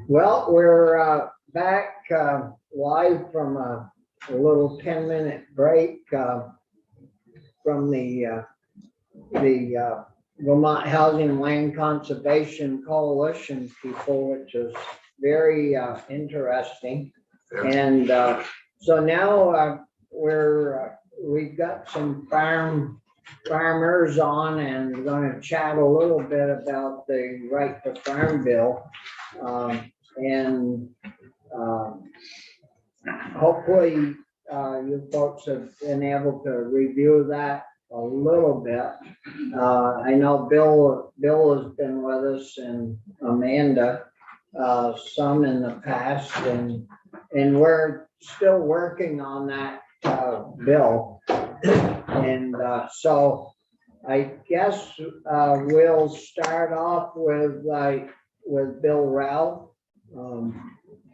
Well, we're back live from a little 10-minute break from the Vermont Housing and Land Conservation Coalition people, which is very interesting. And so now we've got some farmers on, and we're going to chat a little bit about the Right to Farm bill. Hopefully you folks have been able to review that a little bit. I know Bill has been with us, and Amanda some in the past, and we're still working on that bill. And so I guess we'll start off with Bill Ralph,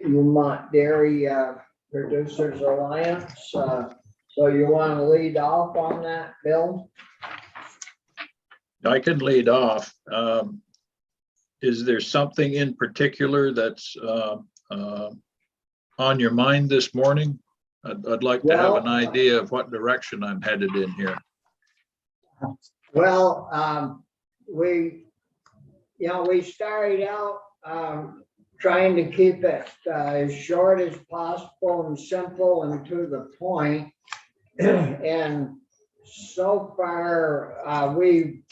Vermont Dairy Producers Alliance. So you want to lead off on that, Bill? I can lead off. Is there something in particular that's on your mind this morning? I'd like to have an idea of what direction I'm headed in here. Well, we started out trying to keep it as short as possible and simple and to the point. And so far, we've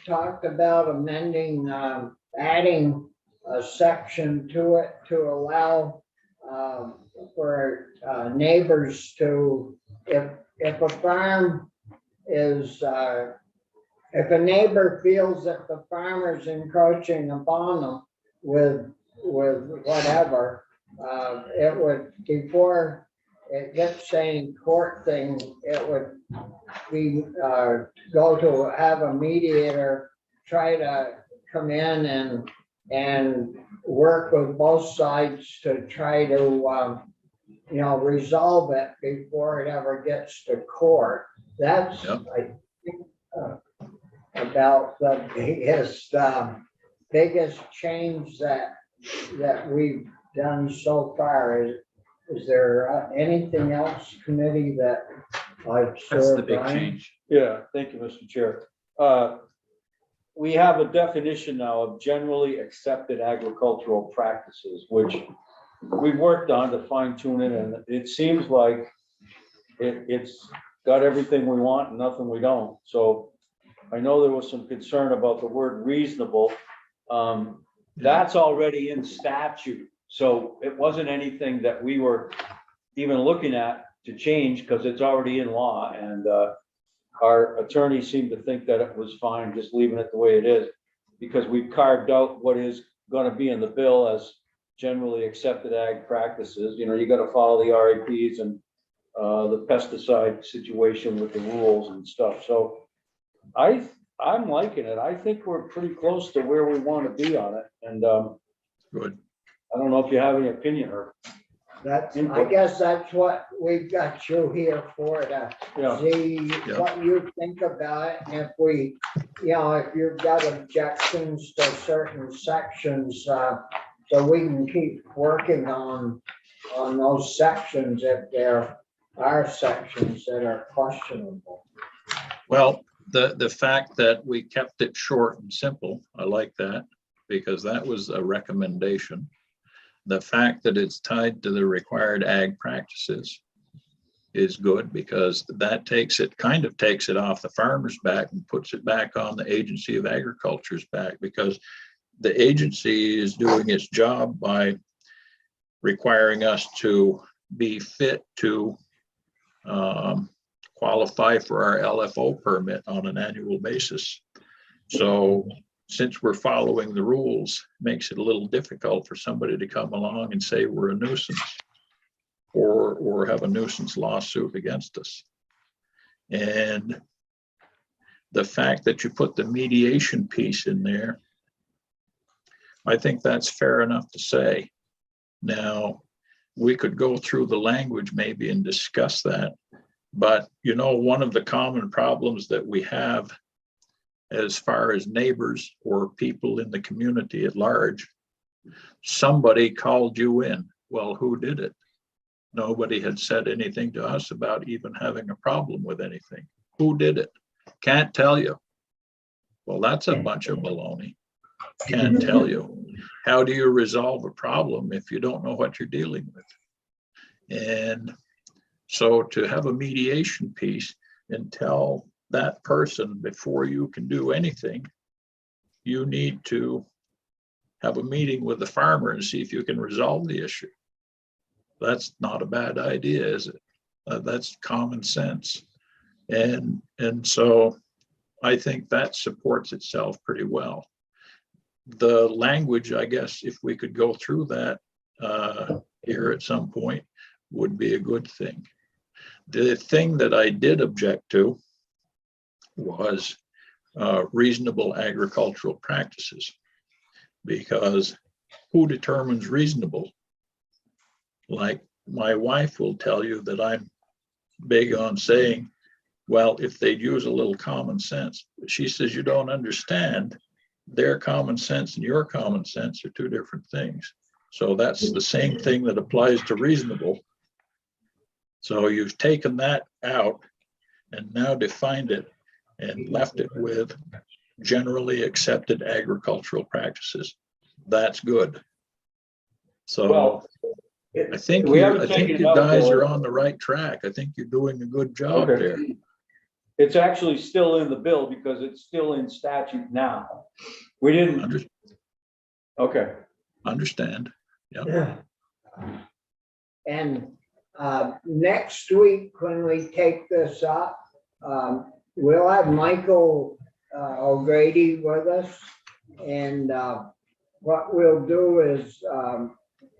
talked about amending, adding a section to it to allow for neighbors to, if a farm is, if a neighbor feels that the farmer's encroaching upon them with whatever, it would, before it gets saying court thing, it would be go to have a mediator try to come in and work with both sides to try to resolve it before it ever gets to court. That's I think about the biggest change that we've done so far. Is there anything else, committee, that I've served? That's the big change. Yeah, thank you, Mr. Chair. We have a definition now of generally accepted agricultural practices, which we've worked on to fine tune it, and it seems like it's got everything we want and nothing we don't. So I know there was some concern about the word reasonable. That's already in statute. So it wasn't anything that we were even looking at to change, because it's already in law. And our attorney seemed to think that it was fine just leaving it the way it is, because we've carved out what is going to be in the bill as generally accepted ag practices. You got to follow the RAPs and the pesticide situation with the rules and stuff. So I'm liking it. I think we're pretty close to where we want to be on it. And Good. I don't know if you have any opinion or I guess that's what we've got you here for, to see what you think about it. And if we, if you've got objections to certain sections, so we can keep working on those sections if there are sections that are questionable. Well, the fact that we kept it short and simple, I like that, because that was a recommendation. The fact that it's tied to the required ag practices is good, because that kind of takes it off the farmer's back and puts it back on the Agency of Agriculture's back, because the agency is doing its job by requiring us to be fit to qualify for our LFO permit on an annual basis. So since we're following the rules, makes it a little difficult for somebody to come along and say we're a nuisance or have a nuisance lawsuit against us. And the fact that you put the mediation piece in there, I think that's fair enough to say. Now, we could go through the language maybe and discuss that, but one of the common problems that we have as far as neighbors or people in the community at large Somebody called you in. Well, who did it? Nobody had said anything to us about even having a problem with anything. Who did it? Can't tell you. Well, that's a bunch of baloney. Can't tell you. How do you resolve a problem if you don't know what you're dealing with? And so to have a mediation piece and tell that person before you can do anything, you need to have a meeting with the farmer and see if you can resolve the issue. That's not a bad idea, is it? That's common sense. And so I think that supports itself pretty well. The language, I guess, if we could go through that here at some point, would be a good thing. The thing that I did object to was reasonable agricultural practices, because who determines reasonable? Like my wife will tell you that I'm big on saying, well, if they'd use a little common sense. She says, you don't understand. Their common sense and your common sense are two different things. So that's the same thing that applies to reasonable. So you've taken that out and now defined it and left it with generally accepted agricultural practices. That's good. So Well, I think we you haven't taken it out, guys Bill. are on the right track. I think you're doing a good job Okay. there. It's actually still in the bill because it's still in statute now. We didn't, okay. Understand. Yeah. And next week, when we take this up, we'll have Michael O'Grady with us. And what we'll do is,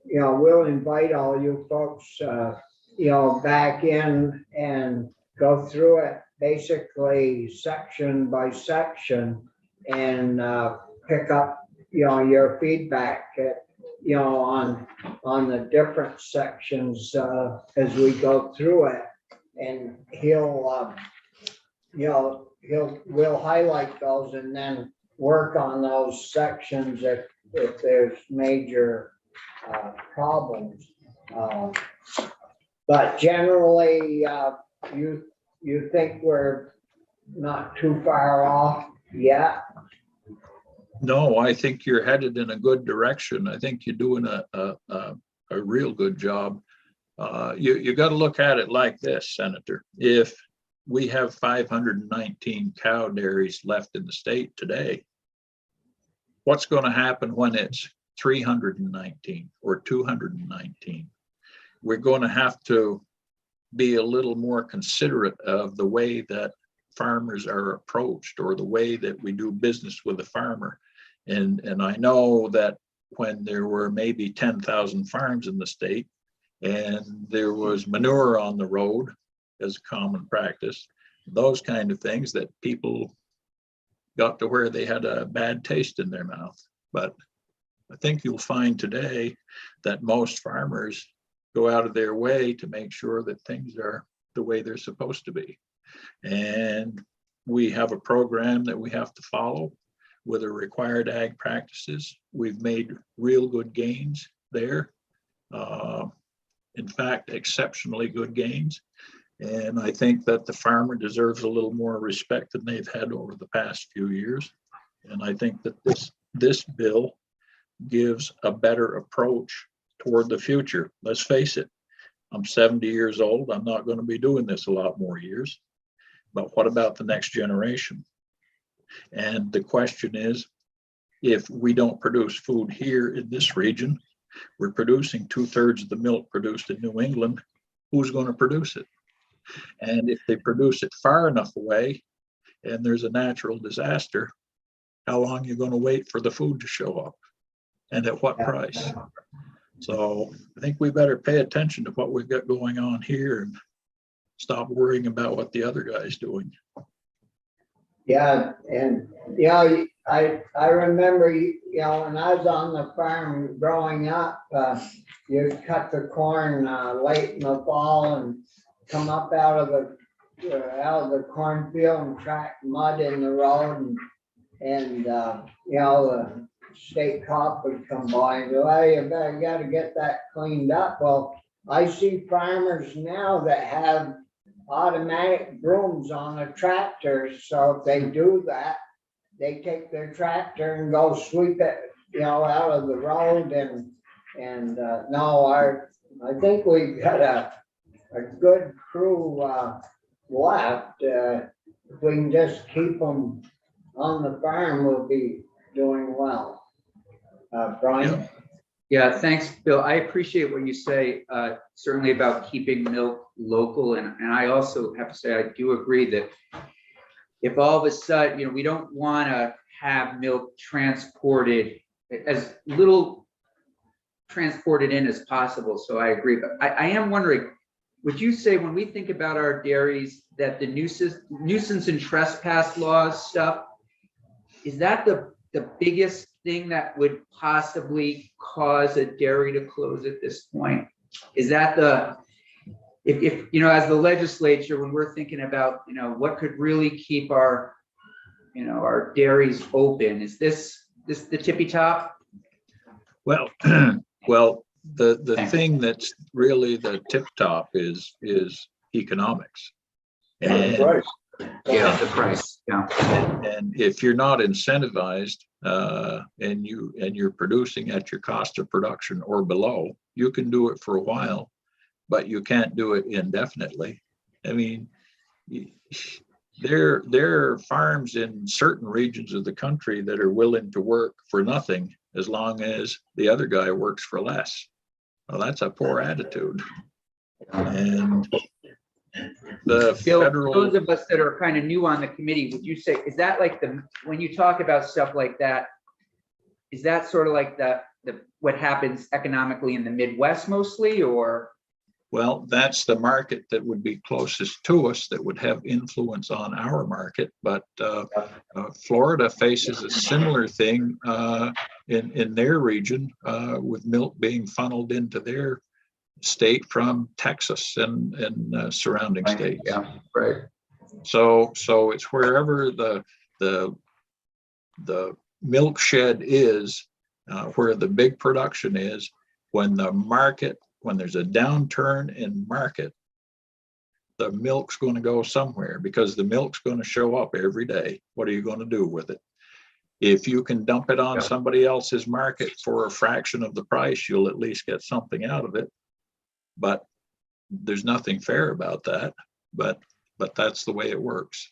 we'll invite all you folks, back in and go through it basically section by section and pick up, your feedback, on the different sections as we go through it. And we'll highlight those and then work on those sections if there's major problems. But generally, you think we're not too far off yet? No, I think you're headed in a good direction. I think you're doing a real good job. You got to look at it like this, Senator. If we have 519 cow dairies left in the state today, what's going to happen when it's 319 or 219? We're going to have to be a little more considerate of the way that farmers are approached or the way that we do business with the farmer. And I know that when there were maybe 10,000 farms in the state and there was manure on the road as a common practice, those kind of things, that people got to where they had a bad taste in their mouth. But I think you'll find today that most farmers go out of their way to make sure that things are the way they're supposed to be. And we have a program that we have to follow with the required ag practices. We've made real good gains there. In fact, exceptionally good gains. And I think that the farmer deserves a little more respect than they've had over the past few years. And I think that this bill gives a better approach toward the future. Let's face it, I'm 70 years old. I'm not going to be doing this a lot more years. But what about the next generation? And the question is, if we don't produce food here in this region, we're producing 2/3 of the milk produced in New England. Who's going to produce it? And if they produce it far enough away and there's a natural disaster, how long are you going to wait for the food to show up? And at what price? So I think we better pay attention to what we've got going on here and stop worrying about what the other guy's doing. Yeah, and I remember, when I was on the farm growing up, you'd cut the corn late in the fall and come up out of the cornfield and track mud in the road, and the state cop would come by and go, hey, you better, you gotta get that cleaned up. Well, I see farmers now that have automatic brooms on the tractors, so if they do that, they take their tractor and go sweep it, out of the road no, I think we've got a good crew, left. If we can just keep them on the farm, we'll be doing well. Brian? Yeah, thanks, Bill. I appreciate what you say, certainly about keeping milk local. And I also have to say, I do agree that if all of a sudden, we don't want to have milk transported, as little transported in as possible. So I agree. But I am wondering, would you say when we think about our dairies that the nuisance and trespass laws stuff, is that the biggest thing that would possibly cause a dairy to close at this point? Is that if as the legislature, when we're thinking about, what could really keep our, our dairies open, is this the tippy top? Well, the thing that's really the tip top is economics. And, Yeah, the price, yeah. and if you're not incentivized, and you're producing at your cost of production or below, you can do it for a while, but you can't do it indefinitely. I mean, there are farms in certain regions of the country that are willing to work for nothing as long as the other guy works for less. Well, that's a poor attitude. And the Bill, federal, those of us that are kind of new on the committee, would you say, is that like when you talk about stuff like that, is that sort of like what happens economically in the Midwest mostly, or? well, that's the market that would be closest to us, that would have influence on our market. But Florida faces a similar thing in their region, with milk being funneled into their state from Texas and surrounding states. Yeah, right. So it's wherever the milk shed is, where the big production is. When there's a downturn in market, the milk's going to go somewhere, because the milk's going to show up every day. What are you going to do with it? If you can dump it on somebody else's market for a fraction of the price, you'll at least get something out of it. But there's nothing fair about that. But that's the way it works.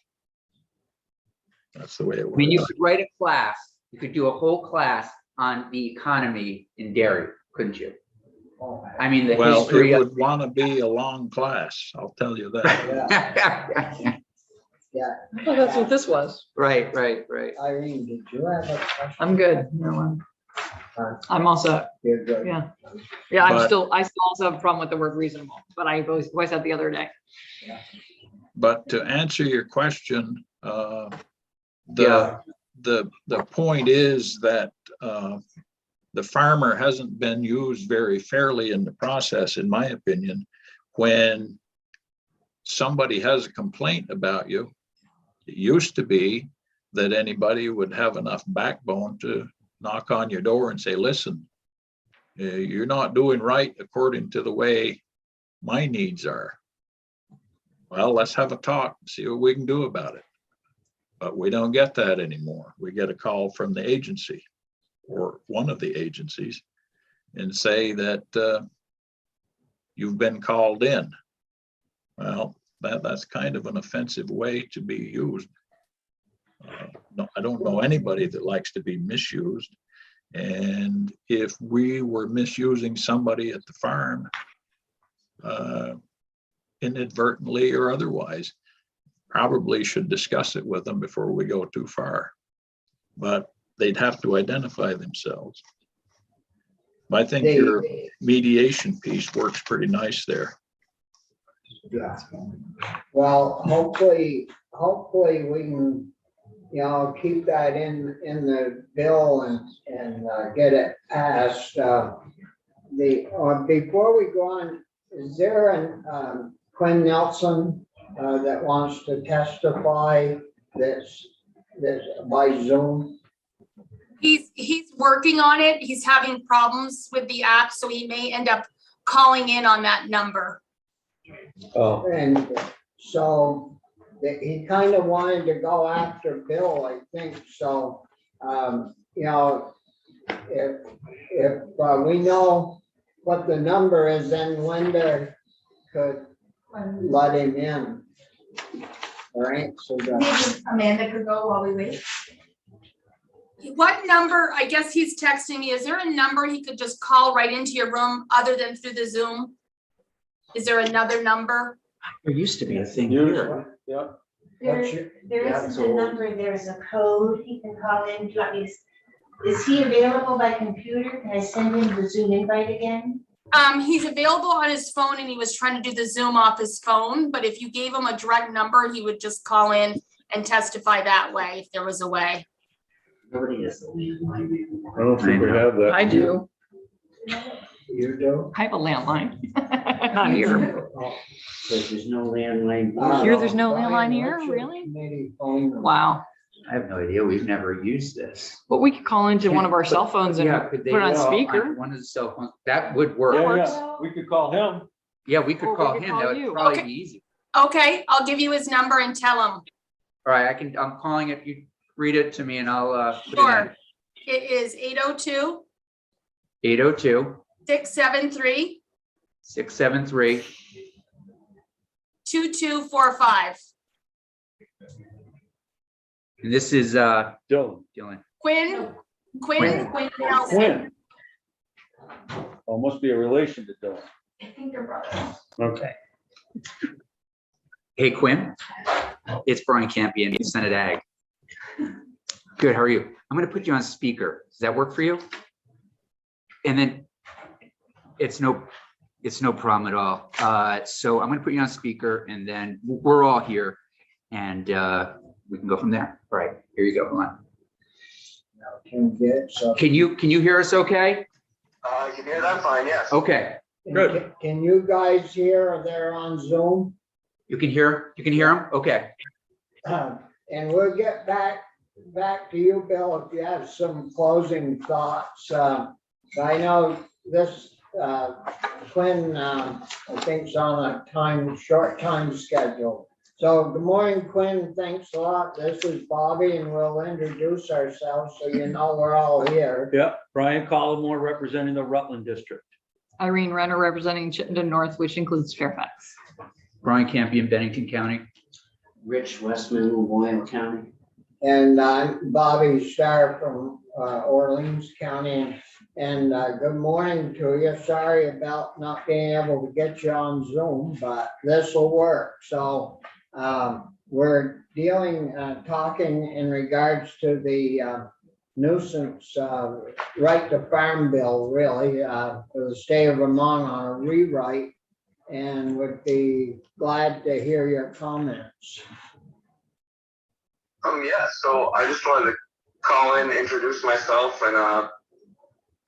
That's the way it works. I mean, you could write a class, you could do a whole class on the economy in dairy, couldn't you? I mean, the Well, history it of. would want to be a long class, I'll tell you that. Yeah, Oh, that's what this was. Right. Irene, did you have a question? I'm good. No, I'm also, You're good. yeah, But- I still also have a problem with the word reasonable, but I always had the other day. But to answer your question, Yeah. the point is that the farmer hasn't been used very fairly in the process, in my opinion. When somebody has a complaint about you, it used to be that anybody would have enough backbone to knock on your door and say, listen, you're not doing right according to the way my needs are. Well, let's have a talk, see what we can do about it. But we don't get that anymore. We get a call from the agency or one of the agencies and say that you've been called in. Well, that's kind of an offensive way to be used. No, I don't know anybody that likes to be misused. And if we were misusing somebody at the farm, inadvertently or otherwise, probably should discuss it with them before we go too far. But they'd have to identify themselves. I think your mediation piece works pretty nice there. Yeah. Well, hopefully we can, keep that in the bill and get it passed. Before we go on, is there an Quinn Nelson that wants to testify that's by Zoom? He's working on it. He's having problems with the app, so he may end up calling in on that number. Oh, And so he kind of wanted to go after Bill, I think, so, you know, if we know what the number is, then Linda could let him in. All right, so the, Amanda could go while we wait. What number, I guess he's texting me, is there a number he could just call right into your room other than through the Zoom? Is there another number? There used to be a thing usually, here. yeah. what's your- There Yeah, isn't so- a number, there's a code he can call in. Do you want me to, is he available by computer? Can I send him the Zoom invite again? He's available on his phone and he was trying to do the Zoom off his phone, but if you gave him a direct number, he would just call in and testify that way, if there was a way. Nobody has the landline. I don't think we have that. I do. You do? I have a landline. Not here. Oh, So there's no landline. Here, there's no Brian, landline here, what's your really? committee phone number? Wow. I have no idea. We've never used this. But we could call into one of our cell phones and Yeah, could they put it on call speaker. One of the cell phones, that would Yeah, work. yeah, we could call him. Yeah, we could Or we call could him. call That would you. probably Okay. be easy. Okay, I'll give you his number and tell him. All right, I'm calling it. You read it to me and I'll, put it in. Sure. It is 802 802-673-2245. 673. And this is, Dylan. Dylan. Quinn Quinn. Nelson. Quinn. Oh, must be a relation to Dylan. I think they're brothers. Okay. Hey, Quinn. It's Brian Campion, Senate Ag. Good, how are you? I'm gonna put you on speaker. Does that work for you? And then it's no problem at all. So I'm gonna put you on speaker and then we're all here and we can go from there. All right, here you go. Hold on. Can get, so. Can you hear us okay? You can hear that fine, yes. Okay, Good. Can you guys hear, are they on Zoom? you can hear them? Okay. And we'll get back to you, Bill, if you have some closing thoughts. I know this, Quinn, I think's on a short time schedule. So good morning, Quinn. Thanks a lot. This is Bobby and we'll introduce ourselves so you know we're all here. Yeah, Brian Collmore representing the Rutland District. Irene Renner representing Chittenden North, which includes Fairfax. Brian Campion, Bennington County. Rich Westman, William County. And I'm Bobby Starr from Orleans County. And good morning to you. Sorry about not being able to get you on Zoom, but this will work. So we're talking in regards to the nuisance right to farm bill, really, for the state of Vermont on a rewrite, and would be glad to hear your comments. Yeah, so I just wanted to call in, introduce myself, and I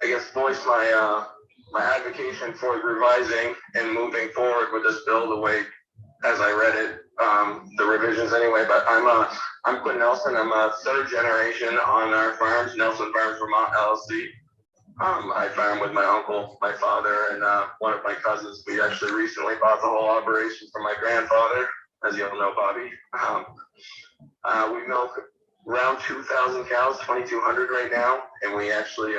guess voice my my advocation for revising and moving forward with this bill the way as I read it, the revisions anyway. But I'm Quinn Nelson. I'm a third generation on our farms, Nelson Farms Vermont LLC. I farm with my uncle, my father, and one of my cousins. We actually recently bought the whole operation from my grandfather, as you all know, Bobby. We milk around 2,000 cows, 2,200 right now, and we actually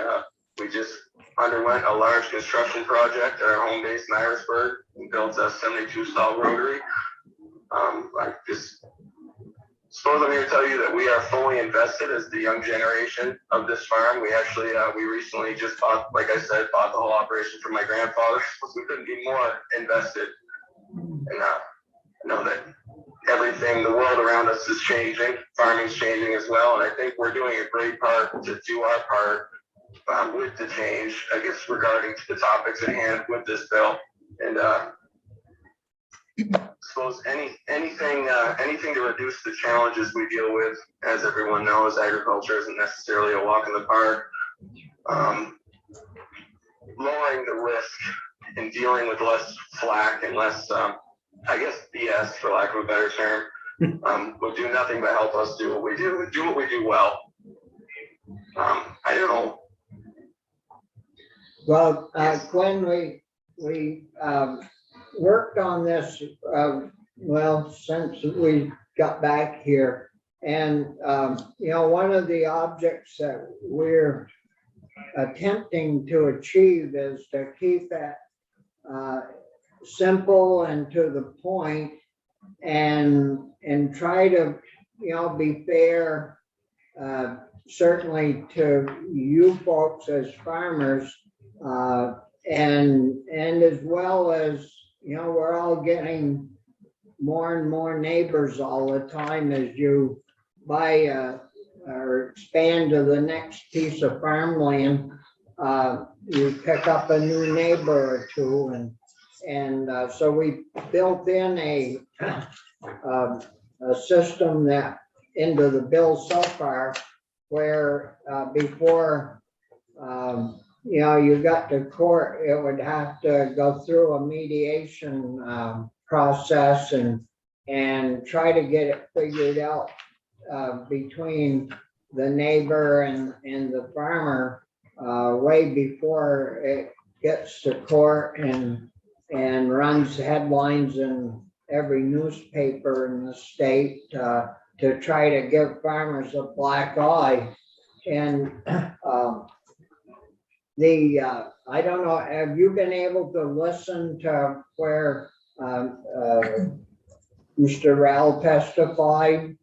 we just underwent a large construction project at our home base in Irisburg and built a 72 stall rotary. I just suppose I'm here to tell you that we are fully invested as the young generation of this farm. We actually, we recently just bought, like I said, bought the whole operation from my grandfather. We couldn't be more invested. And know that everything, the world around us is changing. Farming's changing as well. And I think we're doing a great part to do our part with the change, I guess, regarding to the topics at hand with this bill. And suppose anything to reduce the challenges we deal with. As everyone knows, agriculture isn't necessarily a walk in the park. Lowering the risk and dealing with less flack and less, I guess, BS, for lack of a better term, would do nothing but help us do what we do well. I I don't know. Well, Glenn, we worked on this, well, since we got back here. And, one of the objects that we're attempting to achieve is to keep it simple and to the point, and try to, be fair, certainly to you folks as farmers, and as well as, we're all getting more and more neighbors all the time as you buy or expand to the next piece of farmland. You pick up a new neighbor or two, and so we built in a system that into the bill so far where before you got to court, it would have to go through a mediation process and try to get it figured out between the neighbor and the farmer way before it gets to court and runs headlines in every newspaper in the state to try to give farmers a black eye. And I don't know, have you been able to listen to where Mr. Rowell testified?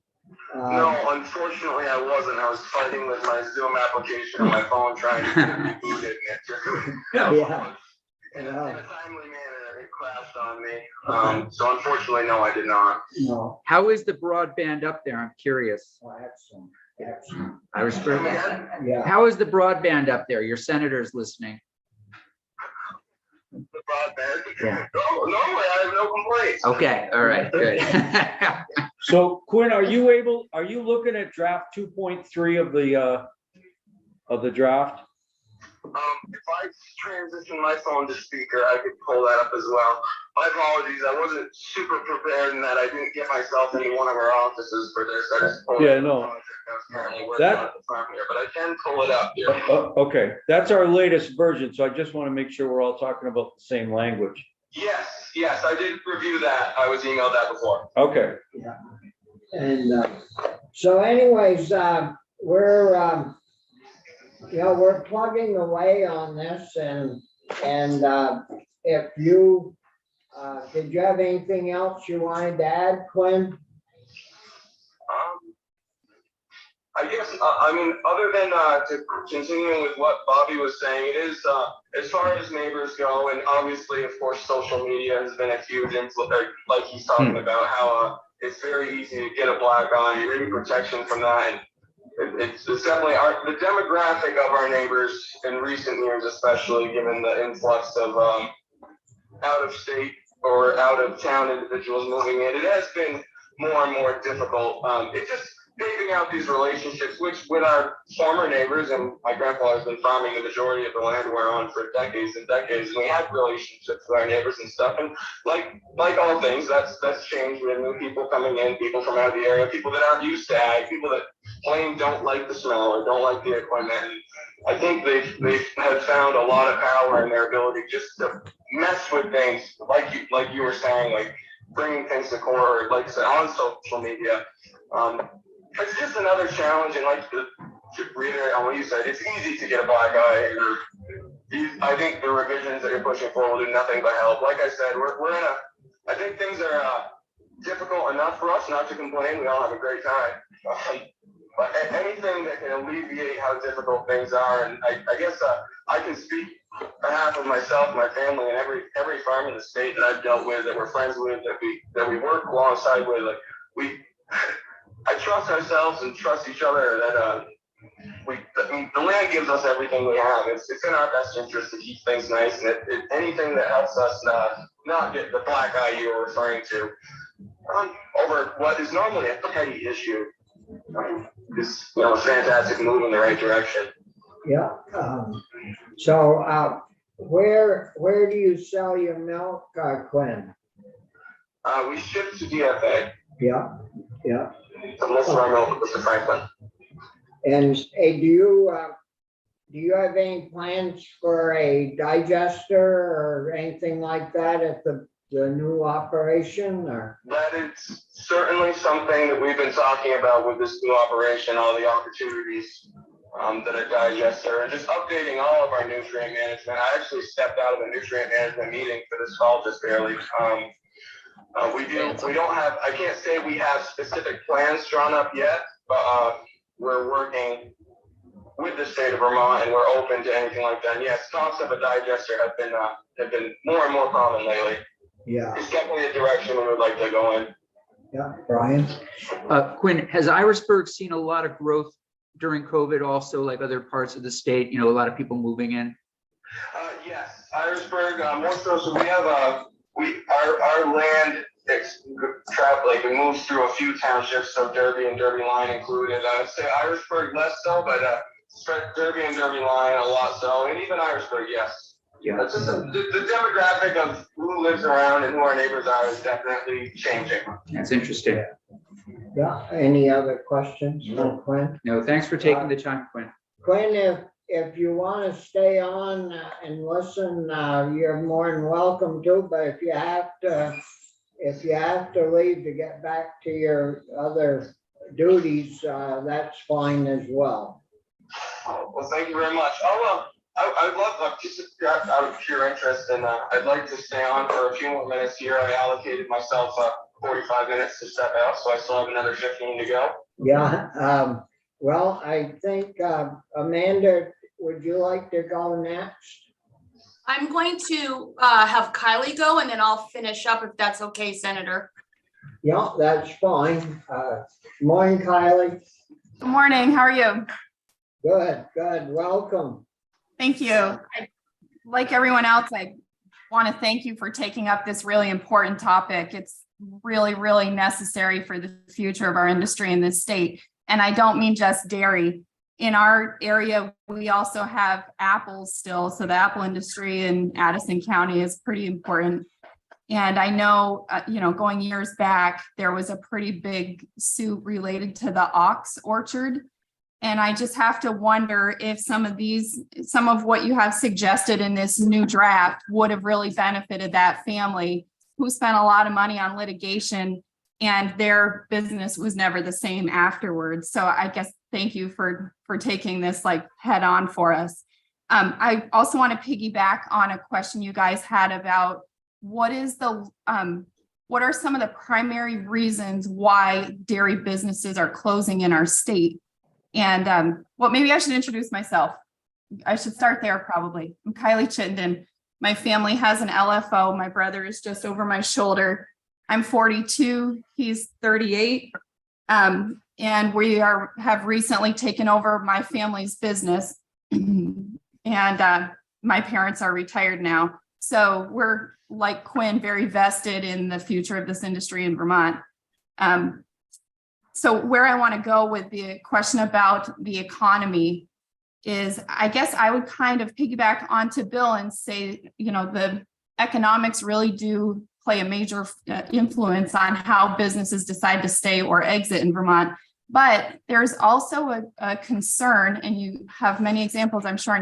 No, unfortunately, I wasn't. I was fighting with my Zoom application on my phone trying to get it rebooted. Yeah. In a timely manner, it crashed on me. So unfortunately, no, I did not. No. How is the broadband up there? I'm curious. Excellent. I was. Yeah. How is the broadband up there? Your senator's listening. The broadband? Yeah. No, I have no complaints. Okay, all right, good. So Quinn, are you looking at draft 2.3 of the draft? If I transition my phone to speaker, I could pull that up as well. My apologies, I wasn't super prepared in that I didn't get myself into one of our offices for this. I just pulled Yeah, up the no. project I was currently working on at the farm here, but I can pull it up here. Okay, that's our latest version, so I just want to make sure we're all talking about the same language. Yes, I did review that. I was emailed that before. Okay. And so anyways, we're plugging away on this, and if you did you have anything else you wanted to add, Quinn? I guess, I mean, other than to continuing with what Bobby was saying, it is, as far as neighbors go, and obviously, of course, social media has been a huge influence, like he's talking about, how it's very easy to get a black eye, you're in protection from that, and it's definitely the demographic of our neighbors in recent years, especially given the influx of out of state or out of town individuals moving in, it has been more and more difficult. It just paving out these relationships, which with our former neighbors, and my grandfather's been farming the majority of the land we're on for decades and decades, and we had relationships with our neighbors and stuff. And like all things, that's changed. We have new people coming in, people from out of the area, people that aren't used to ag, people that plain don't like the smell or don't like the equipment. And I think they have found a lot of power in their ability just to mess with things, like you were saying, like bringing things to court, or like I said, on social media. It's just another challenge, and like to reiterate on what you said, it's easy to get a black eye. I think the revisions that you're pushing for will do nothing but help. Like I said, we're in I think things are difficult enough for us not to complain. We all have a great time. But anything that can alleviate how difficult things are, and I guess I can speak on behalf of myself, my family, and every farm in the state that I've dealt with, that we're friends with, that we work alongside with. Like I trust ourselves and trust each other that the land gives us everything we have. It's in our best interest to keep things nice, and anything that helps us not get the black eye you were referring to over what is normally a petty issue is a fantastic move in the right direction. Yeah. So where do you sell your milk, Quinn? We ship to DFA. Yeah. So most of our milk is to Franklin. And hey, do you do you have any plans for a digester or anything like that at the new operation or? That is certainly something that we've been talking about with this new operation, all the opportunities that a digester, and just updating all of our nutrient management. I actually stepped out of a nutrient management meeting for this call just barely. We don't have, I can't say we have specific plans drawn up yet, but we're working with the state of Vermont and we're open to anything like that. And yes, talks of a digester have been more and more common lately. Yeah, It's definitely a direction we would like to go in. yeah, Brian? Quinn, has Irisburg seen a lot of growth during COVID also, like other parts of the state, a lot of people moving in? Yes, Irisburg, more so we have our land like it moves through a few townships, so Derby and Derby Line included. I'd say Irisburg less so, but Derby and Derby Line a lot so, and even Irisburg, yes. Yeah. That's just the demographic of who lives around and who our neighbors are is definitely changing. That's interesting. Yeah, any other questions for Quinn? No, thanks for taking the time, Quinn. Quinn, if you want to stay on and listen, you're more than welcome to, but if you have to leave to get back to your other duties, that's fine as well. Well, thank you very much. I'd love, just out of pure interest, and I'd like to stay on for a few more minutes here. I allocated myself 45 minutes to step out, so I still have another 15 to go. Yeah, well, I think, Amanda, would you like to go next? I'm going to have Kylie go and then I'll finish up if that's okay, Senator. Yeah, that's fine. Morning, Kylie. Good morning. How are you? Good, welcome. Thank you. Like everyone else, I want to thank you for taking up this really important topic. It's really, really necessary for the future of our industry in this state. And I don't mean just dairy. In our area, we also have apples still. So the apple industry in Addison County is pretty important. And I know, going years back, there was a pretty big suit related to the ox orchard. And I just have to wonder if some of what you have suggested in this new draft would have really benefited that family who spent a lot of money on litigation and their business was never the same afterwards. So I guess thank you for taking this like head on for us. I also want to piggyback on a question you guys had about what are some of the primary reasons why dairy businesses are closing in our state? And maybe I should introduce myself. I should start there probably. I'm Kylie Chittenden. My family has an LFO. My brother is just over my shoulder. I'm 42, he's 38. And we have recently taken over my family's business. And my parents are retired now. So we're, like Quinn, very vested in the future of this industry in Vermont. So where I want to go with the question about the economy is, I guess I would kind of piggyback onto Bill and say, the economics really do play a major influence on how businesses decide to stay or exit in Vermont. But there's also a concern, and you have many examples, I'm sure,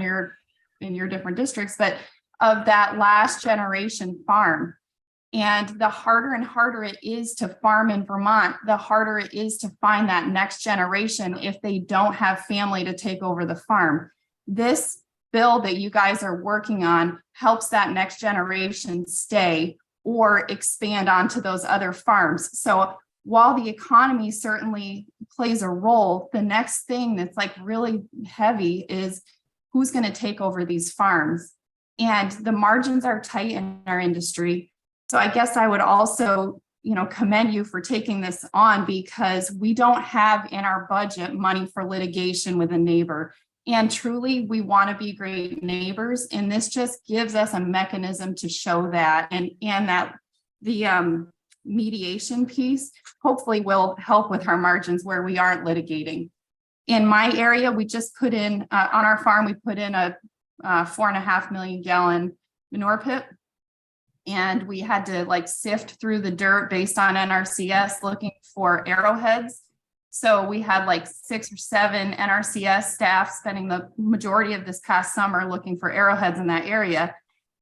in your different districts, but of that last generation farm. And the harder and harder it is to farm in Vermont, the harder it is to find that next generation if they don't have family to take over the farm. This bill that you guys are working on helps that next generation stay or expand onto those other farms. So while the economy certainly plays a role, the next thing that's like really heavy is who's going to take over these farms. And the margins are tight in our industry. So I guess I would also, commend you for taking this on, because we don't have in our budget money for litigation with a neighbor. And truly, we want to be great neighbors. And this just gives us a mechanism to show that, and that the mediation piece hopefully will help with our margins where we aren't litigating. In my area, we just put in, on our farm, we put in a 4.5 million gallon manure pit. And we had to sift through the dirt based on NRCS looking for arrowheads. So we had like 6 or 7 NRCS staff spending the majority of this past summer looking for arrowheads in that area.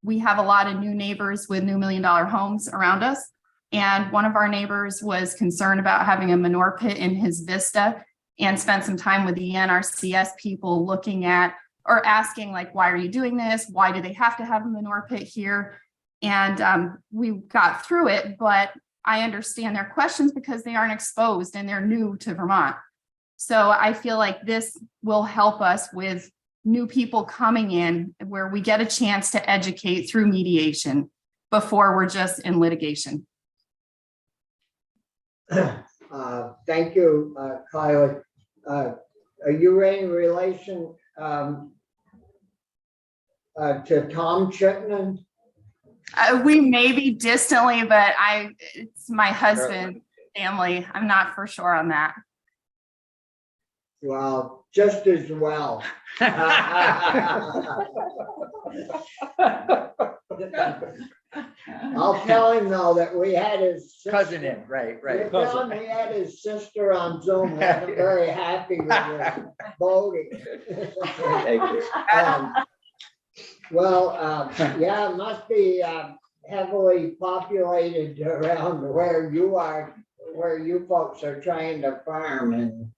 We have a lot of new neighbors with new $1 million homes around us. And one of our neighbors was concerned about having a manure pit in his vista and spent some time with the NRCS people looking at or asking like, why are you doing this? Why do they have to have a manure pit here? And we got through it, but I understand their questions because they aren't exposed and they're new to Vermont. So I feel like this will help us with new people coming in where we get a chance to educate through mediation before we're just in litigation. Thank you, Kylie. Are you in relation to Tom Chittenden? We may be distantly, but it's my husband's family. I'm not for sure on that. Well, just as well. I'll tell him though that we had his Cousin in, right. We'll tell him we had his sister on Zoom. Wasn't very happy with his voting. Thank you. Yeah, it must be heavily populated around where you are, where you folks are trying to farm, and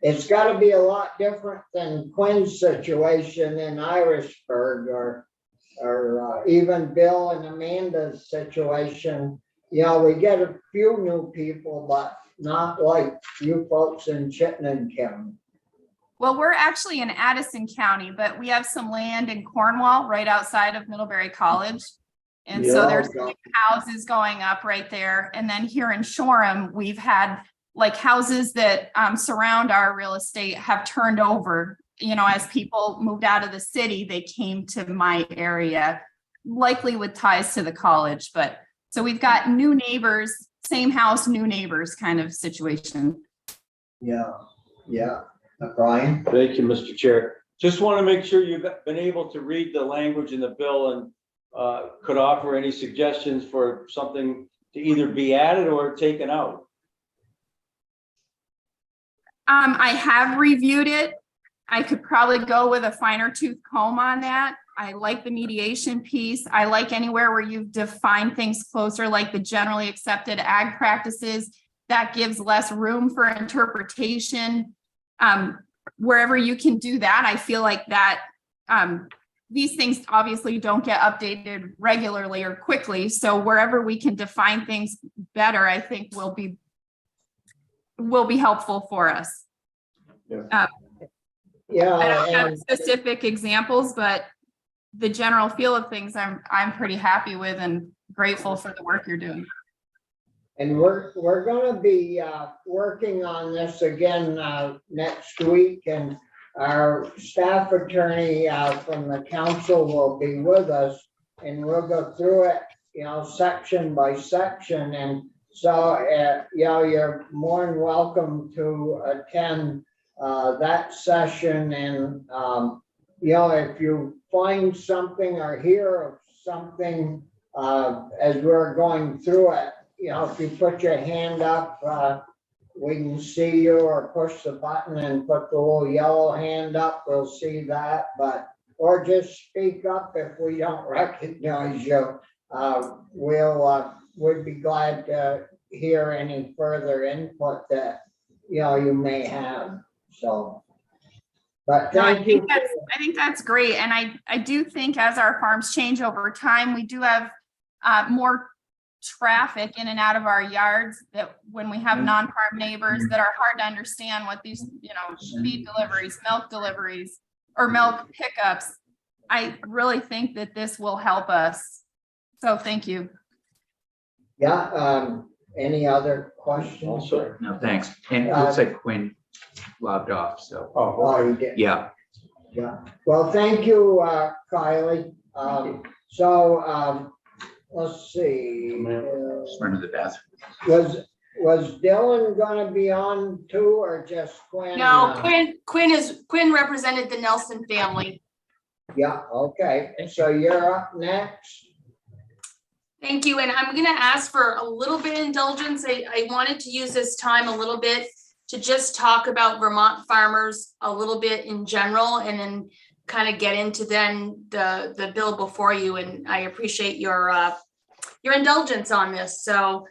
it's got to be a lot different than Quinn's situation in Irishburg or even Bill and Amanda's situation. You know, we get a few new people, but not like you folks in Chittenden County. Well, we're actually in Addison County, but we have some land in Cornwall right outside of Middlebury College. And so there's houses going up right there. And then here in Shoreham, we've had like houses that surround our real estate have turned over. You know, as people moved out of the city, they came to my area, likely with ties to the college. But so we've got new neighbors, same house, new neighbors kind of situation. Yeah. Brian? Thank you, Mr. Chair. Just want to make sure you've been able to read the language in the bill and could offer any suggestions for something to either be added or taken out. I have reviewed it. I could probably go with a finer tooth comb on that. I like the mediation piece. I like anywhere where you've defined things closer, like the generally accepted ag practices. That gives less room for interpretation. Wherever you can do that, I feel like that these things obviously don't get updated regularly or quickly. So wherever we can define things better, I think will be helpful for us. I don't have specific examples, but the general feel of things I'm pretty happy with and grateful for the work you're doing. And we're gonna be working on this again next week, and our staff attorney from the council will be with us, and we'll go through it, you know, section by section. And so, you know, you're more than welcome to attend that session. And, you know, if you find something or hear of something as we're going through it, you know, if you put your hand up, we can see you, or push the button and put the little yellow hand up, we'll see that. But, or just speak up if we don't recognize you. We'd be glad to hear any further input that, you know, you may have. So, but thank you. I think that's great. And I do think as our farms change over time, we do have more traffic in and out of our yards, that when we have non-farm neighbors that are hard to understand what these, you know, feed deliveries, or milk pickups. I really think that this will help us. So thank you. Yeah, any other questions? No, thanks. And it looks like Quinn logged off, so, Oh, you did. yeah. Yeah, well, thank you, Kylie. Let's see. Just run to the bathroom. Was Dylan gonna be on too, or just Quinn? No, Quinn represented the Nelson family. Yeah, okay, so you're up next. Thank you, and I'm gonna ask for a little bit of indulgence. I wanted to use this time a little bit to just talk about Vermont farmers a little bit in general, and then kind of get into then the bill before you. And I appreciate your indulgence on this. So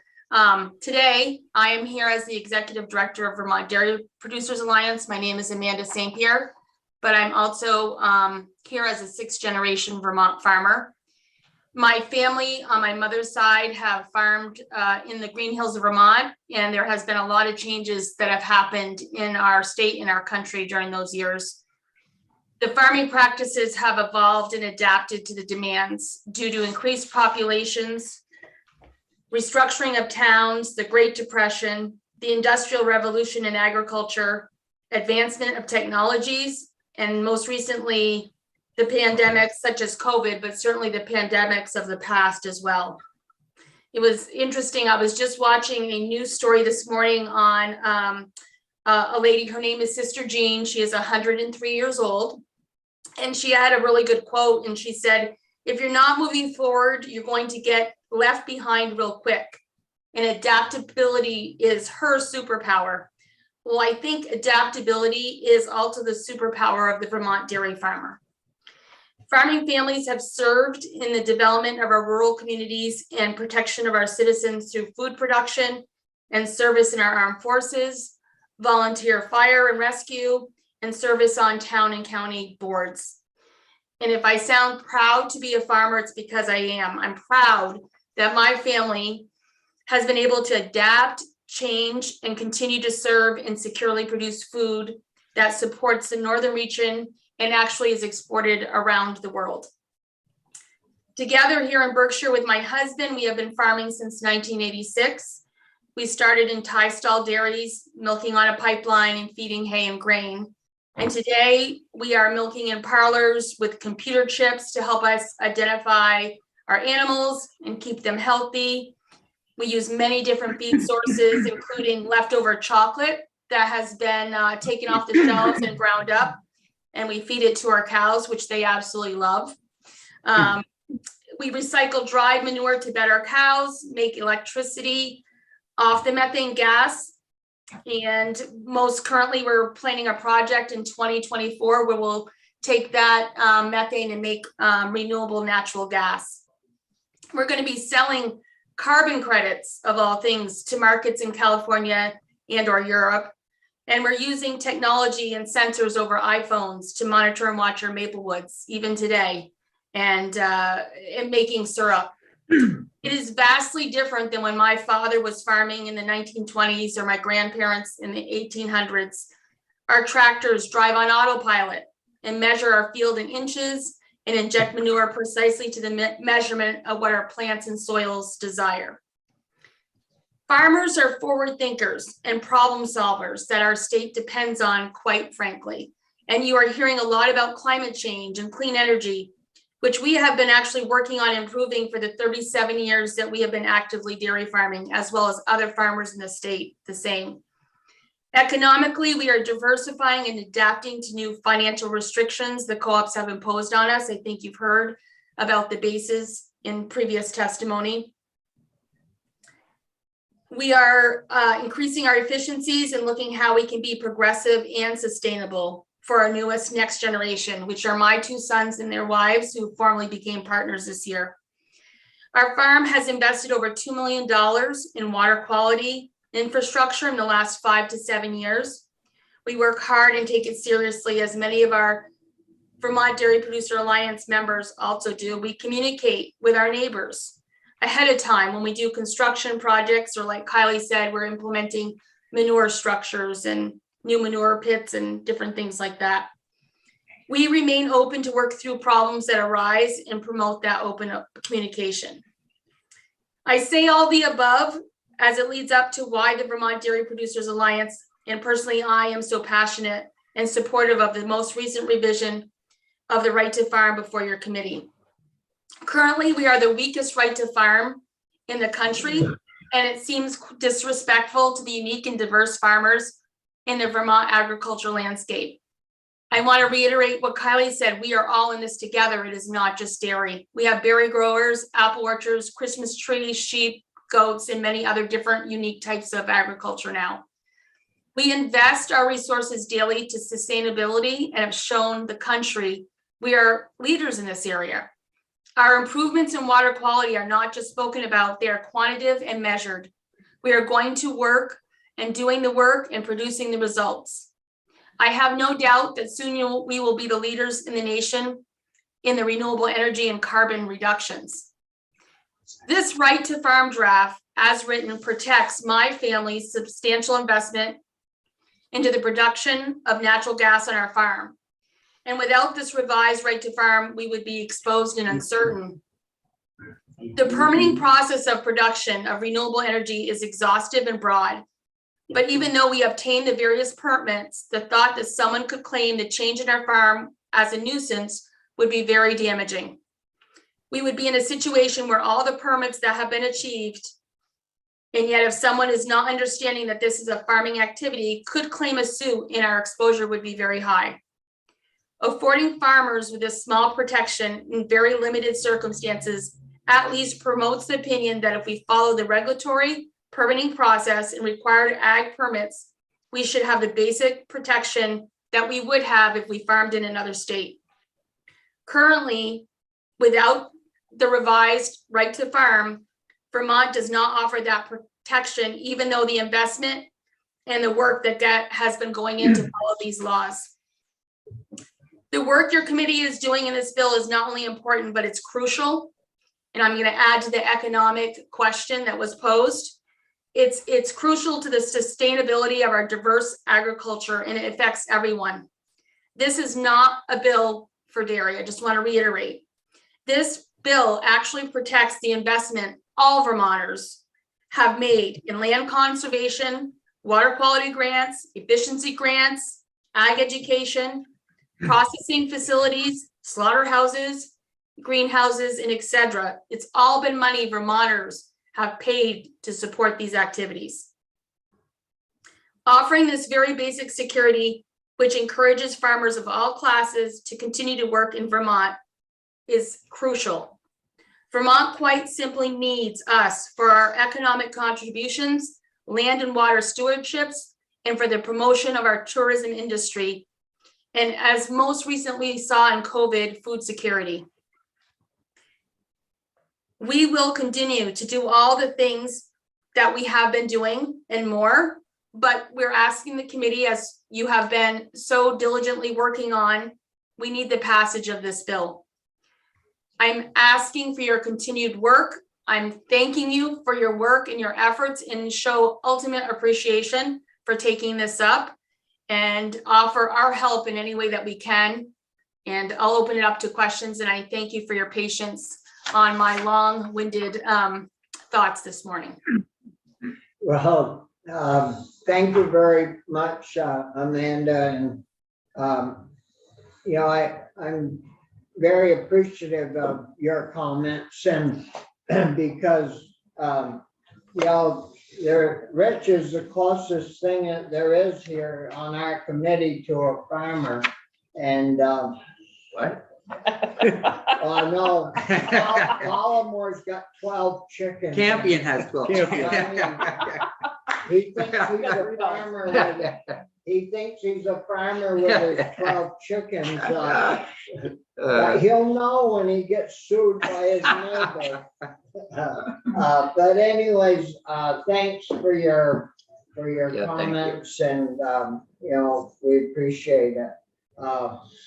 today I am here as the Executive Director of Vermont Dairy Producers Alliance. My name is Amanda St. Pierre, but I'm also here as a 6th generation Vermont farmer. My family on my mother's side have farmed in the Green Hills of Vermont, and there has been a lot of changes that have happened in our state and our country during those years. The farming practices have evolved and adapted to the demands due to increased populations, restructuring of towns, the Great Depression, the Industrial Revolution in agriculture, advancement of technologies, and most recently, the pandemics such as COVID, but certainly the pandemics of the past as well. It was interesting. I was just watching a news story this morning on a lady. Her name is Sister Jean. She is 103 years old. And she had a really good quote. And she said, if you're not moving forward, you're going to get left behind real quick. And adaptability is her superpower. Well, I think adaptability is also the superpower of the Vermont dairy farmer. Farming families have served in the development of our rural communities and protection of our citizens through food production and service in our armed forces, volunteer fire and rescue, and service on town and county boards. And if I sound proud to be a farmer, it's because I am. I'm proud that my family has been able to adapt, change, and continue to serve and securely produce food that supports the northern region and actually is exported around the world. Together here in Berkshire with my husband, we have been farming since 1986. We started in tie stall dairies, milking on a pipeline and feeding hay and grain. And today we are milking in parlors with computer chips to help us identify our animals and keep them healthy. We use many different feed sources, including leftover chocolate that has been taken off the shelves and ground up. And we feed it to our cows, which they absolutely love. We recycle dried manure to bed our cows, make electricity off the methane gas. And most currently, we're planning a project in 2024 where we'll take that methane and make renewable natural gas. We're going to be selling carbon credits, of all things, to markets in California and or Europe. And we're using technology and sensors over iPhones to monitor and watch our maple woods, even today, and making syrup. It is vastly different than when my father was farming in the 1920s or my grandparents in the 1800s. Our tractors drive on autopilot and measure our field in inches and inject manure precisely to the measurement of what our plants and soils desire. Farmers are forward thinkers and problem solvers that our state depends on, quite frankly. And you are hearing a lot about climate change and clean energy, which we have been actually working on improving for the 37 years that we have been actively dairy farming, as well as other farmers in the state, the same. Economically, we are diversifying and adapting to new financial restrictions the co-ops have imposed on us. I think you've heard about the bases in previous testimony. We are increasing our efficiencies and looking how we can be progressive and sustainable for our newest next generation, which are my 2 sons and their wives who formally became partners this year. Our farm has invested over $2 million in water quality infrastructure in the last 5 to 7 years. We work hard and take it seriously, as many of our Vermont Dairy Producer Alliance members also do. We communicate with our neighbors ahead of time when we do construction projects, or like Kylie said, we're implementing manure structures and new manure pits and different things like that. We remain open to work through problems that arise and promote that open communication. I say all the above as it leads up to why the Vermont Dairy Producers Alliance, and personally I, am so passionate and supportive of the most recent revision of the right to farm before your committee. Currently, we are the weakest right to farm in the country, and it seems disrespectful to the unique and diverse farmers in the Vermont agricultural landscape. I want to reiterate what Kylie said. We are all in this together. It is not just dairy. We have berry growers, apple orchards, Christmas trees, sheep, goats, and many other different unique types of agriculture now. We invest our resources daily to sustainability and have shown the country we are leaders in this area. Our improvements in water quality are not just spoken about, they are quantitative and measured. We are going to work and doing the work and producing the results. I have no doubt that soon we will be the leaders in the nation in the renewable energy and carbon reductions. This right to farm draft, as written, protects my family's substantial investment into the production of natural gas on our farm. And without this revised right to farm, we would be exposed and uncertain. The permitting process of production of renewable energy is exhaustive and broad. But even though we obtain the various permits, the thought that someone could claim the change in our farm as a nuisance would be very damaging. We would be in a situation where all the permits that have been achieved, and yet if someone is not understanding that this is a farming activity, could claim a suit, and our exposure would be very high. Affording farmers with this small protection in very limited circumstances at least promotes the opinion that if we follow the regulatory permitting process and required ag permits, we should have the basic protection that we would have if we farmed in another state. Currently, without the revised right to farm, Vermont does not offer that protection, even though the investment and the work that has been going into follow these laws. The work your committee is doing in this bill is not only important, but it's crucial. And I'm going to add to the economic question that was posed. It's crucial to the sustainability of our diverse agriculture, and it affects everyone. This is not a bill for dairy. I just want to reiterate. This bill actually protects the investment all Vermonters have made in land conservation, water quality grants, efficiency grants, ag education, processing facilities, slaughterhouses, greenhouses, and etc. It's all been money Vermonters have paid to support these activities. Offering this very basic security, which encourages farmers of all classes to continue to work in Vermont, is crucial. Vermont quite simply needs us for our economic contributions, land and water stewardships, and for the promotion of our tourism industry. And as most recently saw in COVID, food security. We will continue to do all the things that we have been doing and more, but we're asking the committee, as you have been so diligently working on, we need the passage of this bill. I'm asking for your continued work. I'm thanking you for your work and your efforts and show ultimate appreciation for taking this up and offer our help in any way that we can. And I'll open it up to questions, and I thank you for your patience on my long-winded thoughts this morning. Well, thank you very much, Amanda. And, you know, I'm very appreciative of your comments, and because, you know, Rich is the closest thing that there is here on our committee to a farmer. And What? oh no, Collimore's got 12 chickens. Campion has 12. He thinks he's a farmer with, he thinks he's a farmer with his 12 chickens. But he'll know when he gets sued by his neighbor. But anyways, thanks for your comments, and you know, we appreciate it.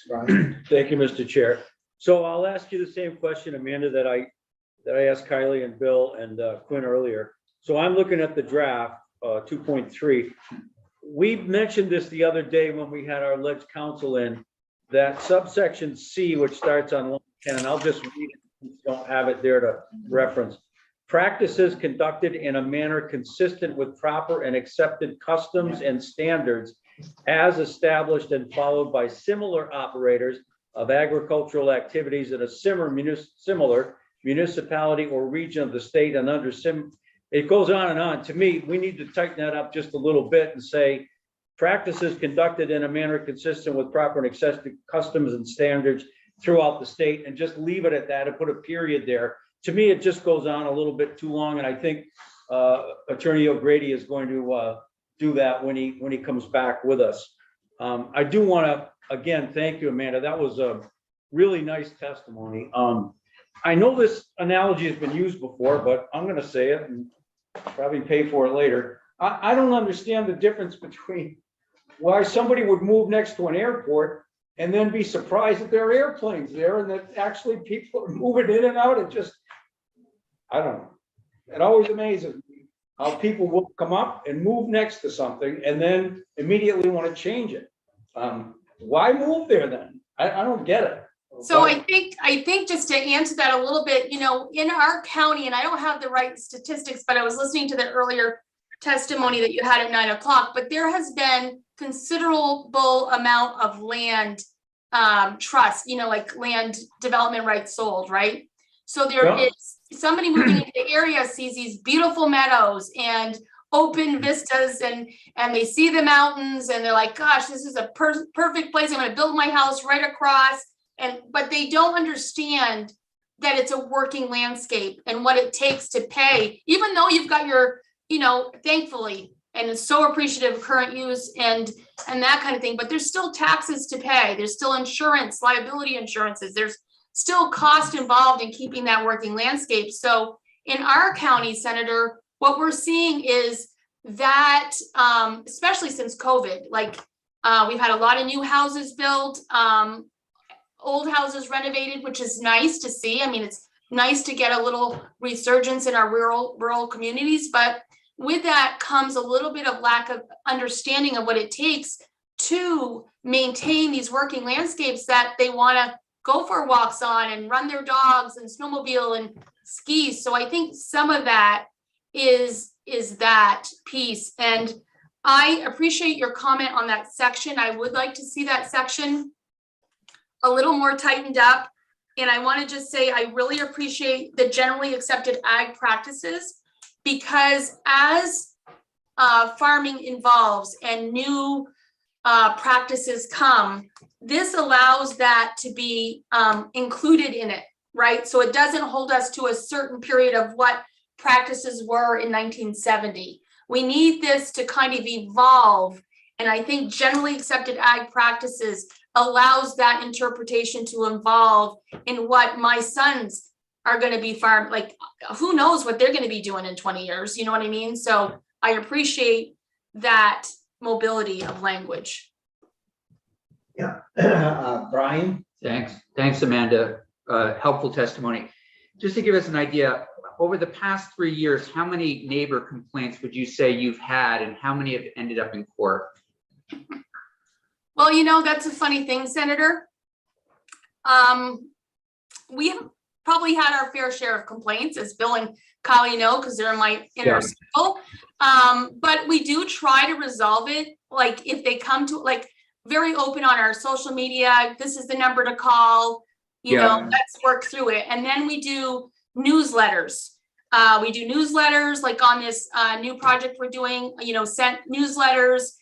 Brian. Thank you, Mr. Chair. So I'll ask you the same question, Amanda, that I asked Kylie and Bill and Quinn earlier. So I'm looking at the draft 2.3. We mentioned this the other day when we had our alleged counsel in, that subsection C, which starts on line 10, and I'll just read it, you don't have it there to reference. Practices conducted in a manner consistent with proper and accepted customs and standards as established and followed by similar operators of agricultural activities in a similar municipality or region of the state and under it goes on and on. To me, we need to tighten that up just a little bit and say practices conducted in a manner consistent with proper and accepted customs and standards throughout the state, and just leave it at that and put a period there. To me, it just goes on a little bit too long, and I think Attorney O'Grady is going to do that when he comes back with us. I do want to, again, thank you, Amanda. That was a really nice testimony. I know this analogy has been used before, but I'm going to say it and probably pay for it later. I don't understand the difference between why somebody would move next to an airport and then be surprised that there are airplanes there and that actually people are moving in and out. It just, I don't know. It always amazes me how people will come up and move next to something and then immediately want to change it. Why move there then? I don't get it. So I think just to answer that a little bit, in our county, and I don't have the right statistics, but I was listening to the earlier testimony that you had at 9 o'clock, but there has been considerable amount of land trust, like land development rights sold, right? So there is somebody moving into the area sees these beautiful meadows and open vistas and they see the mountains and they're like, gosh, this is a perfect place. I'm going to build my house right across. But they don't understand that it's a working landscape and what it takes to pay, even though you've got your, thankfully, and it's so appreciative of current use and that kind of thing, but there's still taxes to pay. There's still insurance, liability insurances. There's still cost involved in keeping that working landscape. So in our county, Senator, what we're seeing is that, especially since COVID, we've had a lot of new houses built, old houses renovated, which is nice to see. I mean, it's nice to get a little resurgence in our rural communities, but with that comes a little bit of lack of understanding of what it takes to maintain these working landscapes that they want to go for walks on and run their dogs and snowmobile and skis. So I think some of that is that piece. And I appreciate your comment on that section. I would like to see that section a little more tightened up. And I want to just say, I really appreciate the generally accepted ag practices, because as farming evolves and new practices come, this allows that to be included in it, right? So it doesn't hold us to a certain period of what practices were in 1970. We need this to kind of evolve. And I think generally accepted ag practices allows that interpretation to evolve in what my sons are going to be farm. Like, who knows what they're going to be doing in 20 years? You know what I mean? So I appreciate that mobility of language. Yeah. Brian? Thanks, Amanda. Helpful testimony. Just to give us an idea, over the past 3 years, how many neighbor complaints would you say you've had and how many have ended up in court? Well, that's a funny thing, Senator. We have probably had our fair share of complaints, as Bill and Kali know, because they're in my inner circle. But we do try to resolve it. Like if they come to very open on our social media, this is the number to call, let's work through it. And then we do newsletters. We do newsletters like on this new project we're doing, sent newsletters.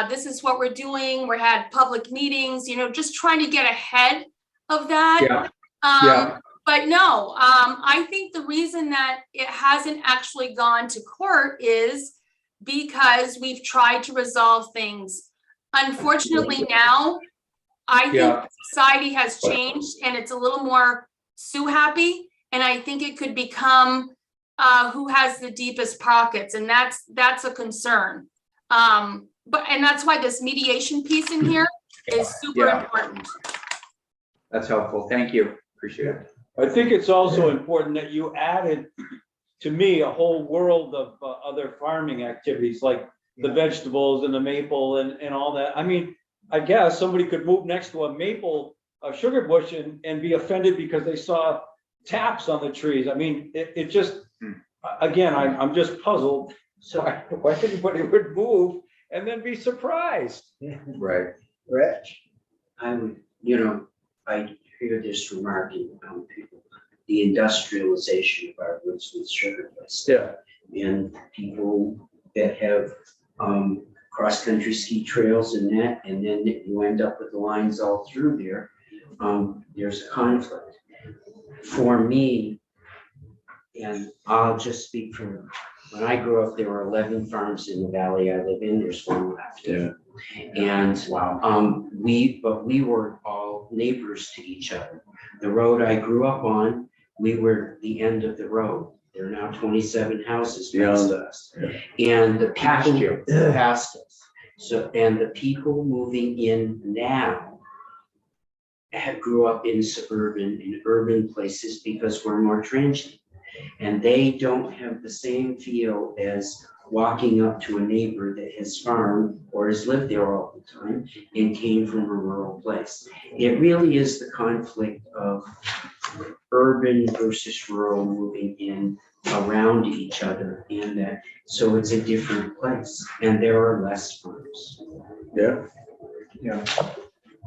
This is what we're doing. We had public meetings, just trying to get ahead of that. But no, I think the reason that it hasn't actually gone to court is because we've tried to resolve things. Unfortunately, now I think society has changed and it's a little more Sue happy. And I think it could become who has the deepest pockets. And that's a concern. And that's why this mediation piece in here is super important. That's helpful. Thank you. Appreciate it. I think it's also important that you added, to me, a whole world of other farming activities, like the vegetables and the maple and all that. I mean, I guess somebody could move next to a maple sugar bush and be offended because they saw taps on the trees. I mean, it just, again, I'm just puzzled. So why anybody would move and then be surprised. Right. Rich? I hear this remark about people, the industrialization of our roots with sugar place. Yeah. And people that have cross-country ski trails and then you end up with the lines all through there. There's a conflict. For me, and I'll just speak for When I grew up, there were 11 farms in the valley I live in. There's one left. Yeah. And we were all neighbors to each other. The road I grew up on, we were the end of the road. There are now 27 houses past us. And the people past us. So, and the people moving in now grew up in urban places because we're more transient. And they don't have the same feel as walking up to a neighbor that has farmed or has lived there all the time and came from a rural place. It really is the conflict of urban versus rural moving in around each other, and that, so it's a different place and there are less farms. Yeah.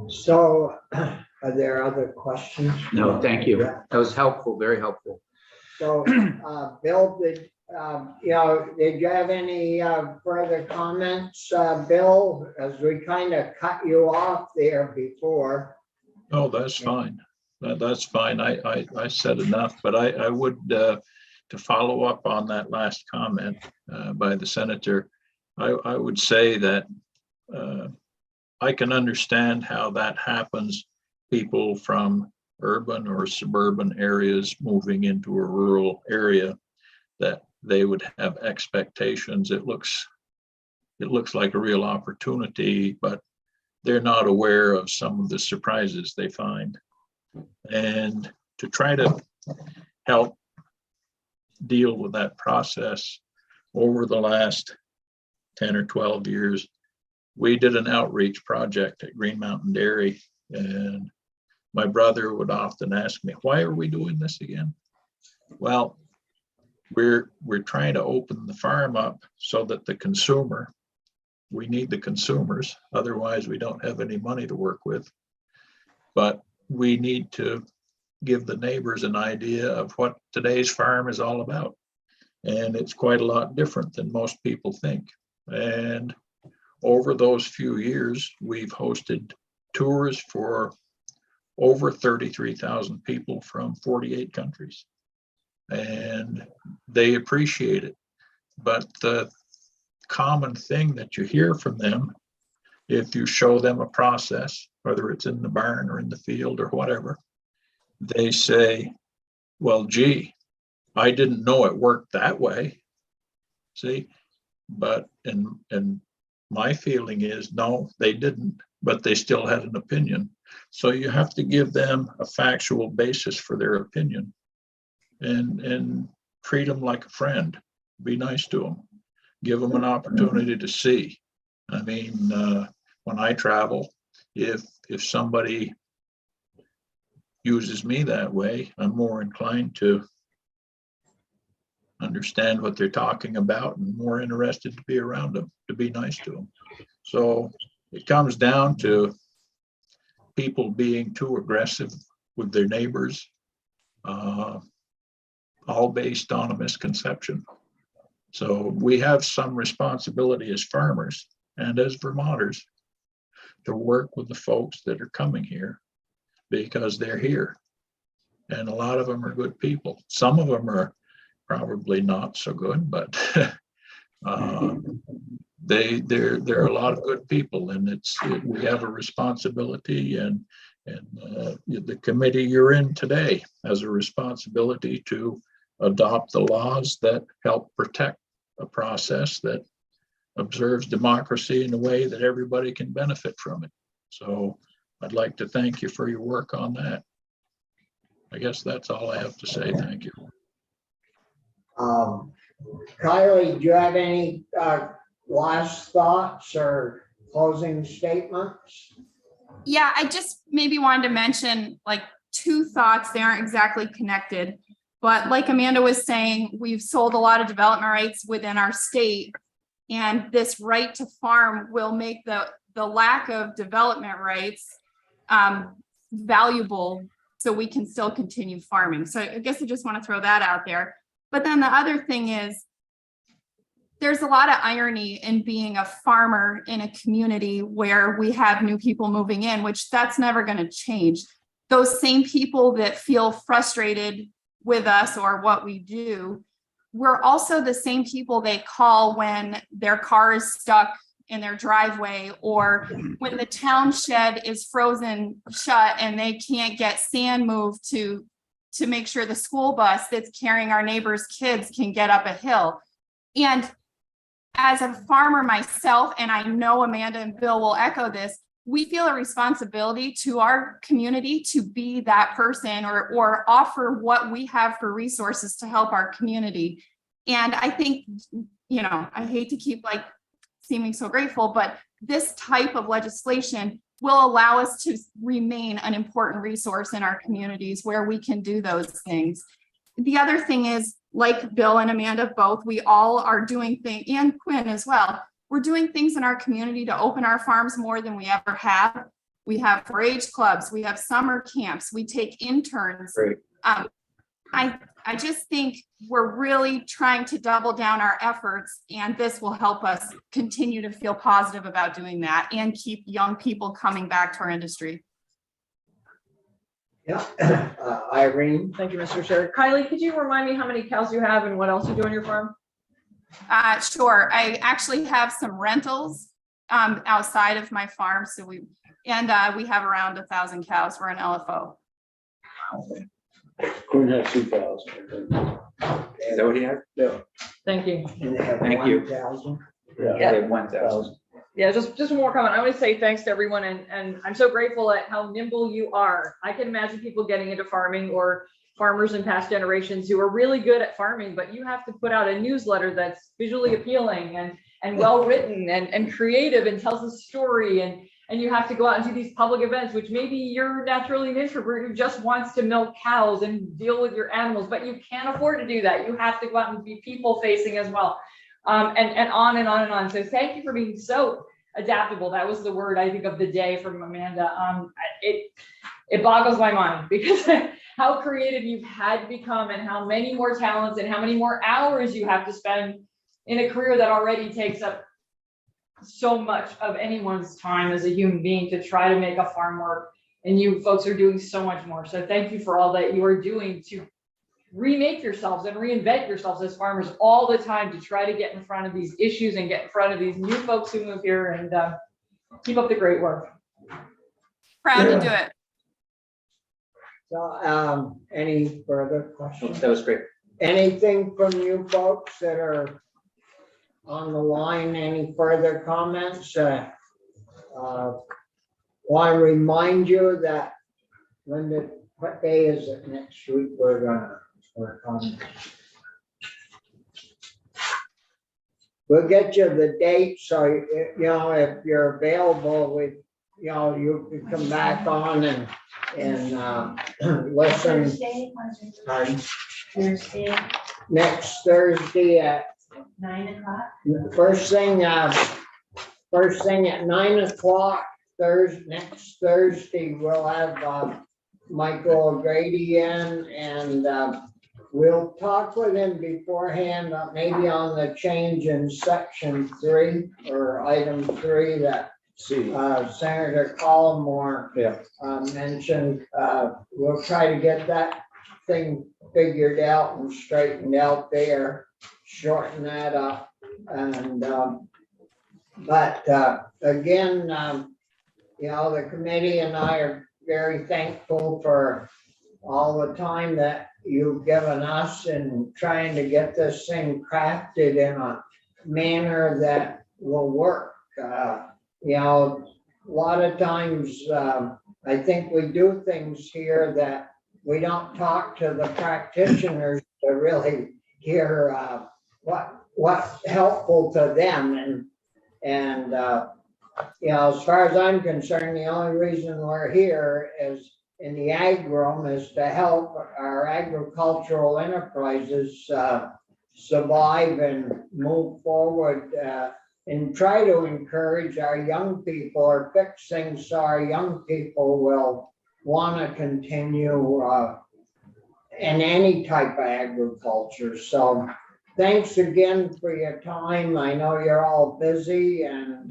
So are there other questions? No, thank you. That was helpful, very helpful. So, Bill, did you have any further comments, Bill, as we kind of cut you off there before? Oh, that's fine. That's fine. I said enough, but I would, to follow up on that last comment by the senator, I would say that I can understand how that happens. People from urban or suburban areas moving into a rural area, that they would have expectations. It looks like a real opportunity, but they're not aware of some of the surprises they find. And to try to help deal with that process, over the last 10 or 12 years, we did an outreach project at Green Mountain Dairy, and my brother would often ask me, why are we doing this again? Well, we're trying to open the farm up so that the consumer, we need the consumers, otherwise we don't have any money to work with. But we need to give the neighbors an idea of what today's farm is all about. And it's quite a lot different than most people think. And over those few years, we've hosted tours for over 33,000 people from 48 countries. And they appreciate it. But the common thing that you hear from them, if you show them a process, whether it's in the barn or in the field or whatever, they say, well, gee, I didn't know it worked that way. See, but and my feeling is, no, they didn't, but they still had an opinion. So you have to give them a factual basis for their opinion, and treat them like a friend. Be nice to them. Give them an opportunity to see. I mean, when I travel, if somebody uses me that way, I'm more inclined to understand what they're talking about and more interested to be around them, to be nice to them. So it comes down to people being too aggressive with their neighbors, all based on a misconception. So we have some responsibility as farmers and as Vermonters to work with the folks that are coming here, because they're here. And a lot of them are good people. Some of them are probably not so good, but there are a lot of good people, and we have a responsibility, and the committee you're in today has a responsibility to adopt the laws that help protect a process that observes democracy in a way that everybody can benefit from it. So I'd like to thank you for your work on that. I guess that's all I have to say. Thank you. Kylie, do you have any last thoughts or closing statements? Yeah, I just maybe wanted to mention like two thoughts. They aren't exactly connected, but like Amanda was saying, we've sold a lot of development rights within our state, and this right to farm will make the lack of development rights valuable, so we can still continue farming. So I guess I just want to throw that out there. But then the other thing is, there's a lot of irony in being a farmer in a community where we have new people moving in, which that's never going to change. Those same people that feel frustrated with us or what we do we're also the same people they call when their car is stuck in their driveway, or when the town shed is frozen shut and they can't get sand moved to make sure the school bus that's carrying our neighbors' kids can get up a hill. And as a farmer myself, and I know Amanda and Bill will echo this, we feel a responsibility to our community to be that person or offer what we have for resources to help our community. And I think, you know, I hate to keep like seeming so grateful, but this type of legislation will allow us to remain an important resource in our communities where we can do those things. The other thing is, like Bill and Amanda both, we all are doing things, and Quinn as well, we're doing things in our community to open our farms more than we ever have. We have 4-H clubs, we have summer camps, we take interns. Great. I just think we're really trying to double down our efforts, and this will help us continue to feel positive about doing that and keep young people coming back to our industry. Yeah, Irene, Thank you, Mr. Chair. Kylie, could you remind me how many cows you have and what else you do on your farm? Sure, I actually have some rentals outside of my farm, so we have around 1,000 cows. We're an LFO. Quinn has 2,000. Is that what he had? Yeah. Thank you. and they have Thank you. 1,000. Yeah, they have 1,000. Yeah, just one more comment. I want to say thanks to everyone, and I'm so grateful at how nimble you are. I can imagine people getting into farming or farmers in past generations who are really good at farming, but you have to put out a newsletter that's visually appealing and well written and creative and tells a story, and you have to go out and do these public events, which maybe you're naturally an introvert who just wants to milk cows and deal with your animals, but you can't afford to do that. You have to go out and be people facing as well. And on and on and on. So thank you for being so adaptable. That was the word I think of the day from Amanda. It boggles my mind because how creative you've had to become and how many more talents and how many more hours you have to spend in a career that already takes up so much of anyone's time as a human being to try to make a farm work. And you folks are doing so much more. So thank you for all that you are doing to remake yourselves and reinvent yourselves as farmers all the time to try to get in front of these issues and get in front of these new folks who move here, and keep up the great work. Proud to do it. So, any further questions? That was great. Anything from you folks that are on the line? Any further comments? Want to remind you that Linda, what day is it next week? We're gonna work on. We'll get you the date, so you know if you're available, you can come back on and listen. Thursday, Pardon? Thursday, Next Thursday at 9 o'clock. first thing at 9 o'clock. Next Thursday, we'll have Michael O'Grady in, and we'll talk with him beforehand, maybe on the change in section 3 or item 3 that Senator Collmore mentioned. We'll try to get that thing figured out and straightened out there, shorten that up. And but again, you know, the committee and I are very thankful for all the time that you've given us in trying to get this thing crafted in a manner that will work. You know, a lot of times, I think we do things here that we don't talk to the practitioners to really hear what's helpful to them. And you know, as far as I'm concerned, the only reason we're here is in the ag room is to help our agricultural enterprises survive and move forward, and try to encourage our young people or fix things so our young people will want to continue in any type of agriculture. So thanks again for your time. I know you're all busy, and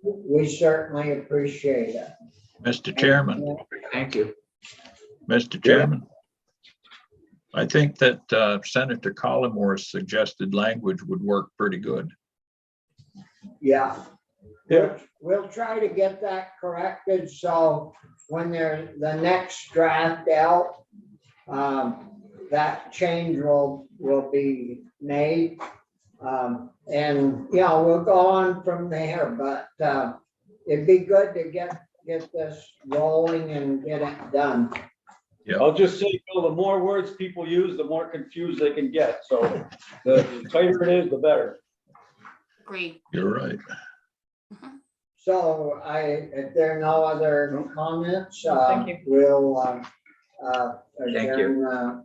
we certainly appreciate it. Mr. Chairman, Thank you. Mr. Chairman. I think that Senator Collimore's suggested language would work pretty good. Yeah. Yeah. We'll try to get that corrected, so when there's the next draft out, that change will be made. And, you know, we'll go on from there, but, it'd be good to get this rolling and get it done. Yeah. I'll just say, Bill, the more words people use, the more confused they can get. So the tighter it is, the better. Agreed. You're right. So if there are no other comments, Thank you. we'll, Thank you. adjourn,